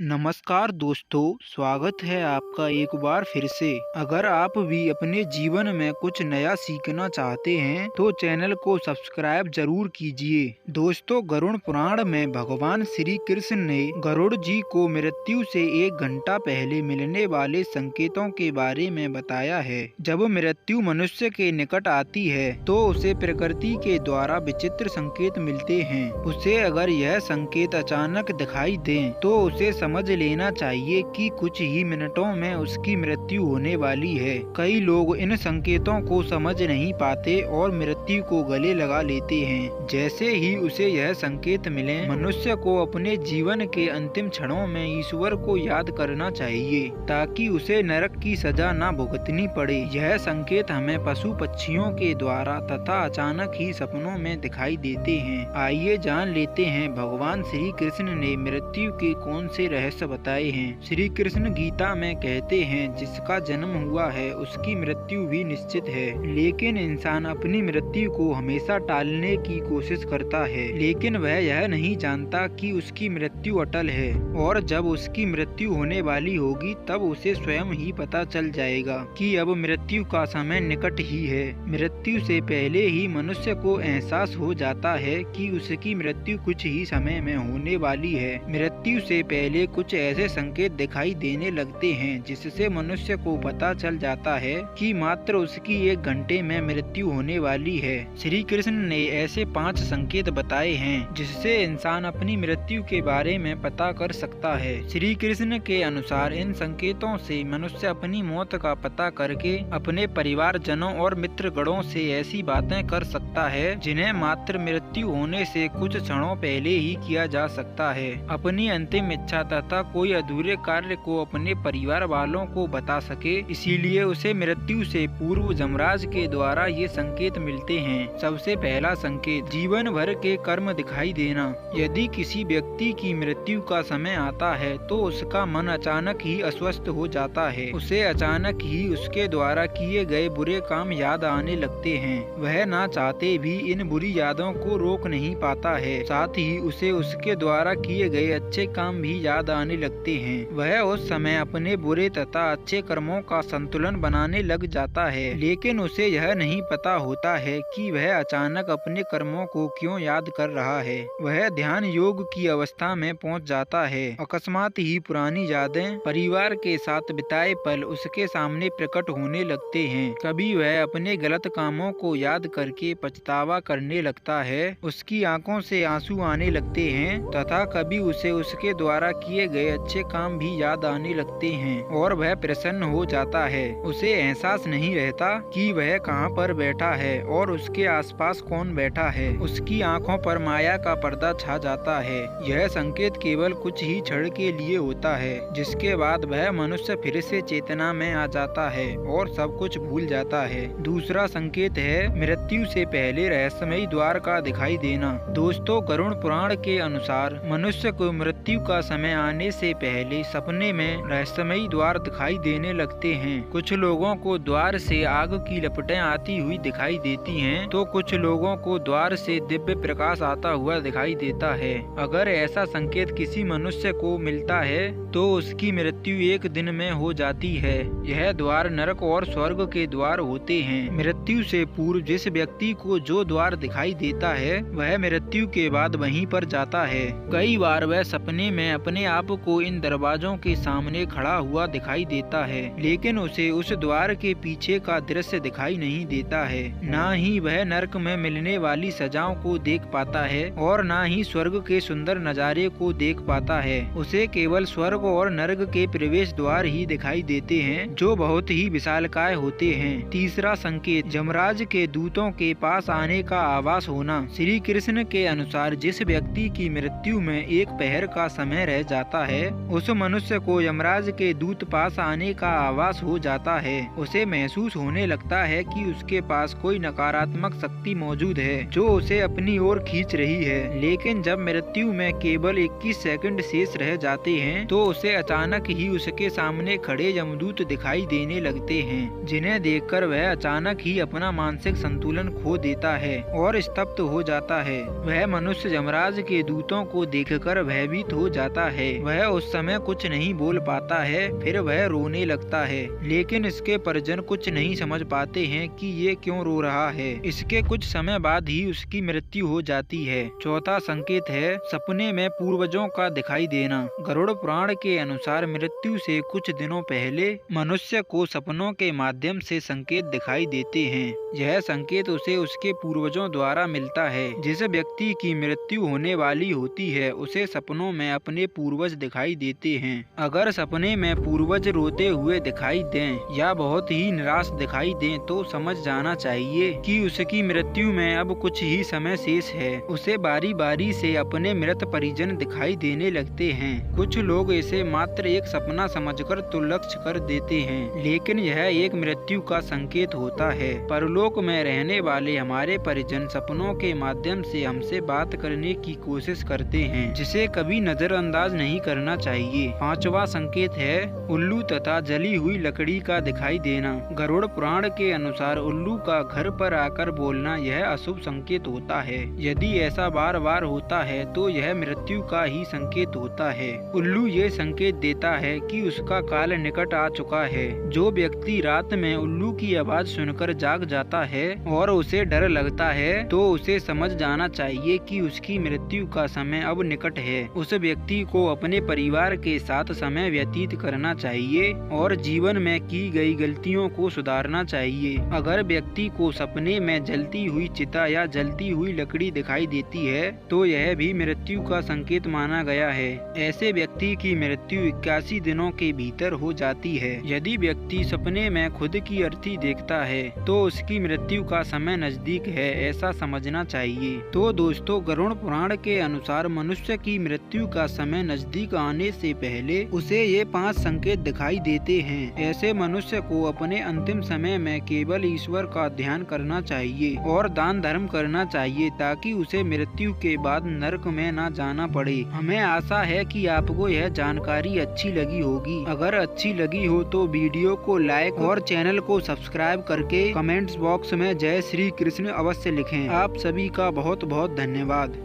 नमस्कार दोस्तों, स्वागत है आपका एक बार फिर से। अगर आप भी अपने जीवन में कुछ नया सीखना चाहते हैं तो चैनल को सब्सक्राइब जरूर कीजिए। दोस्तों, गरुड़ पुराण में भगवान श्री कृष्ण ने गरुड़ जी को मृत्यु से 1 घंटा पहले मिलने वाले संकेतों के बारे में बताया है। जब मृत्यु मनुष्य के निकट आती है तो उसे प्रकृति के द्वारा विचित्र संकेत मिलते हैं। उसे अगर यह संकेत अचानक दिखाई दें तो उसे समझ लेना चाहिए कि कुछ ही मिनटों में उसकी मृत्यु होने वाली है। कई लोग इन संकेतों को समझ नहीं पाते और मृत्यु को गले लगा लेते हैं। जैसे ही उसे यह संकेत मिले, मनुष्य को अपने जीवन के अंतिम क्षणों में ईश्वर को याद करना चाहिए ताकि उसे नरक की सजा न भुगतनी पड़े। यह संकेत हमें पशु पक्षियों के द्वारा तथा अचानक ही सपनों में दिखाई देते हैं। आइए जान लेते हैं भगवान श्री कृष्ण ने मृत्यु के कौन से रहस्य बताए हैं। श्री कृष्ण गीता में कहते हैं, जिसका जन्म हुआ है उसकी मृत्यु भी निश्चित है, लेकिन इंसान अपनी मृत्यु को हमेशा टालने की कोशिश करता है। लेकिन वह यह नहीं जानता कि उसकी मृत्यु अटल है और जब उसकी मृत्यु होने वाली होगी तब उसे स्वयं ही पता चल जाएगा कि अब मृत्यु का समय निकट ही है। मृत्यु से पहले ही मनुष्य को एहसास हो जाता है कि उसकी मृत्यु कुछ ही समय में होने वाली है। मृत्यु से पहले कुछ ऐसे संकेत दिखाई देने लगते हैं जिससे मनुष्य को पता चल जाता है कि मात्र उसकी 1 घंटे में मृत्यु होने वाली है। श्री कृष्ण ने ऐसे 5 संकेत बताए हैं जिससे इंसान अपनी मृत्यु के बारे में पता कर सकता है। श्री कृष्ण के अनुसार इन संकेतों से मनुष्य अपनी मौत का पता करके अपने परिवारजनों और मित्रगणों से ऐसी बातें कर सकता है जिन्हें मात्र मृत्यु होने से कुछ क्षणों पहले ही किया जा सकता है। अपनी अंतिम इच्छा तथा कोई अधूरे कार्य को अपने परिवार वालों को बता सके, इसीलिए उसे मृत्यु से पूर्व यमराज के द्वारा ये संकेत मिलते हैं। सबसे पहला संकेत, जीवन भर के कर्म दिखाई देना। यदि किसी व्यक्ति की मृत्यु का समय आता है तो उसका मन अचानक ही अस्वस्थ हो जाता है। उसे अचानक ही उसके द्वारा किए गए बुरे काम याद आने लगते हैं। वह ना चाहते भी इन बुरी यादों को रोक नहीं पाता है। साथ ही उसे उसके द्वारा किए गए अच्छे काम भी याद आने लगते हैं। वह उस समय अपने बुरे तथा अच्छे कर्मों का संतुलन बनाने लग जाता है, लेकिन उसे यह नहीं पता होता है कि वह अचानक अपने कर्मों को क्यों याद कर रहा है। वह ध्यान योग की अवस्था में पहुंच जाता है। अकस्मात ही पुरानी यादें, परिवार के साथ बिताए पल उसके सामने प्रकट होने लगते हैं। कभी वह अपने गलत कामों को याद करके पछतावा करने लगता है। उसकी आंखों से आंसू आने लगते हैं तथा कभी उसे उसके द्वारा किए गए अच्छे काम भी याद आने लगते हैं और वह प्रसन्न हो जाता है। उसे एहसास नहीं रहता कि वह कहां पर बैठा है और उसके आसपास कौन बैठा है। उसकी आंखों पर माया का पर्दा छा जाता है। यह संकेत केवल कुछ ही क्षण के लिए होता है, जिसके बाद वह मनुष्य फिर से चेतना में आ जाता है और सब कुछ भूल जाता है। दूसरा संकेत है मृत्यु से पहले रहस्यमयी द्वार का दिखाई देना। दोस्तों, गरुड़ पुराण के अनुसार मनुष्य को मृत्यु का समय आने से पहले सपने में रहस्यमयी द्वार दिखाई देने लगते हैं। कुछ लोगों को द्वार से आग की लपटें आती हुई दिखाई देती हैं, तो कुछ लोगों को द्वार से दिव्य प्रकाश आता हुआ दिखाई देता है। अगर ऐसा संकेत किसी मनुष्य को मिलता है तो उसकी मृत्यु 1 दिन में हो जाती है। यह द्वार नरक और स्वर्ग के द्वार होते हैं। मृत्यु से पूर्व जिस व्यक्ति को जो द्वार दिखाई देता है वह मृत्यु के बाद वहीं पर जाता है। कई बार वह सपने में अपने आप को इन दरवाजों के सामने खड़ा हुआ दिखाई देता है, लेकिन उसे उस द्वार के पीछे का दृश्य दिखाई नहीं देता है। ना ही वह नरक में मिलने वाली सजाओं को देख पाता है और ना ही स्वर्ग के सुंदर नजारे को देख पाता है। उसे केवल स्वर्ग और नरक के प्रवेश द्वार ही दिखाई देते हैं, जो बहुत ही विशालकाय होते हैं। तीसरा संकेत, यमराज के दूतों के पास आने का आभास होना। श्री कृष्ण के अनुसार जिस व्यक्ति की मृत्यु में 1 पहर का समय रह जाता है, उस मनुष्य को यमराज के दूत पास आने का आभास हो जाता है। उसे महसूस होने लगता है कि उसके पास कोई नकारात्मक शक्ति मौजूद है जो उसे अपनी ओर खींच रही है। लेकिन जब मृत्यु में केवल 21 सेकंड शेष रह जाते हैं तो उसे अचानक ही उसके सामने खड़े यमदूत दिखाई देने लगते हैं, जिन्हें देखकर वह अचानक ही अपना मानसिक संतुलन खो देता है और स्तब्ध हो जाता है। वह मनुष्य यमराज के दूतों को देखकर भयभीत हो जाता है है। वह उस समय कुछ नहीं बोल पाता है, फिर वह रोने लगता है, लेकिन इसके परिजन कुछ नहीं समझ पाते हैं कि ये क्यों रो रहा है। इसके कुछ समय बाद ही उसकी मृत्यु हो जाती है। चौथा संकेत है सपने में पूर्वजों का दिखाई देना। गरुड़ पुराण के अनुसार मृत्यु से कुछ दिनों पहले मनुष्य को सपनों के माध्यम से संकेत दिखाई देते हैं। यह संकेत उसे उसके पूर्वजों द्वारा मिलता है। जिस व्यक्ति की मृत्यु होने वाली होती है उसे सपनों में अपने पूर्वज दिखाई देते हैं। अगर सपने में पूर्वज रोते हुए दिखाई दें या बहुत ही निराश दिखाई दें तो समझ जाना चाहिए कि उसकी मृत्यु में अब कुछ ही समय शेष है। उसे बारी बारी से अपने मृत परिजन दिखाई देने लगते हैं। कुछ लोग इसे मात्र एक सपना समझकर तुलक्ष्य कर देते हैं, लेकिन यह एक मृत्यु का संकेत होता है। परलोक में रहने वाले हमारे परिजन सपनों के माध्यम से हमसे बात करने की कोशिश करते हैं, जिसे कभी नजरअंदाज नहीं करना चाहिए। पांचवा संकेत है उल्लू तथा जली हुई लकड़ी का दिखाई देना। गरुड़ पुराण के अनुसार उल्लू का घर पर आकर बोलना यह अशुभ संकेत होता है। यदि ऐसा बार बार होता है तो यह मृत्यु का ही संकेत होता है। उल्लू ये संकेत देता है कि उसका काल निकट आ चुका है। जो व्यक्ति रात में उल्लू की आवाज सुनकर जाग जाता है और उसे डर लगता है तो उसे समझ जाना चाहिए कि उसकी मृत्यु का समय अब निकट है। उस व्यक्ति को अपने परिवार के साथ समय व्यतीत करना चाहिए और जीवन में की गई गलतियों को सुधारना चाहिए। अगर व्यक्ति को सपने में जलती हुई चिता या जलती हुई लकड़ी दिखाई देती है तो यह भी मृत्यु का संकेत माना गया है। ऐसे व्यक्ति की मृत्यु 81 दिनों के भीतर हो जाती है। यदि व्यक्ति सपने में खुद की अर्थी देखता है तो उसकी मृत्यु का समय नजदीक है, ऐसा समझना चाहिए। तो दोस्तों, गरुड़ पुराण के अनुसार मनुष्य की मृत्यु का समय नजदीक आने से पहले उसे ये 5 संकेत दिखाई देते हैं। ऐसे मनुष्य को अपने अंतिम समय में केवल ईश्वर का ध्यान करना चाहिए और दान धर्म करना चाहिए ताकि उसे मृत्यु के बाद नरक में न जाना पड़े। हमें आशा है कि आपको यह जानकारी अच्छी लगी होगी। अगर अच्छी लगी हो तो वीडियो को लाइक और चैनल को सब्सक्राइब करके कमेंट्स बॉक्स में जय श्री कृष्ण अवश्य लिखें। आप सभी का बहुत बहुत धन्यवाद।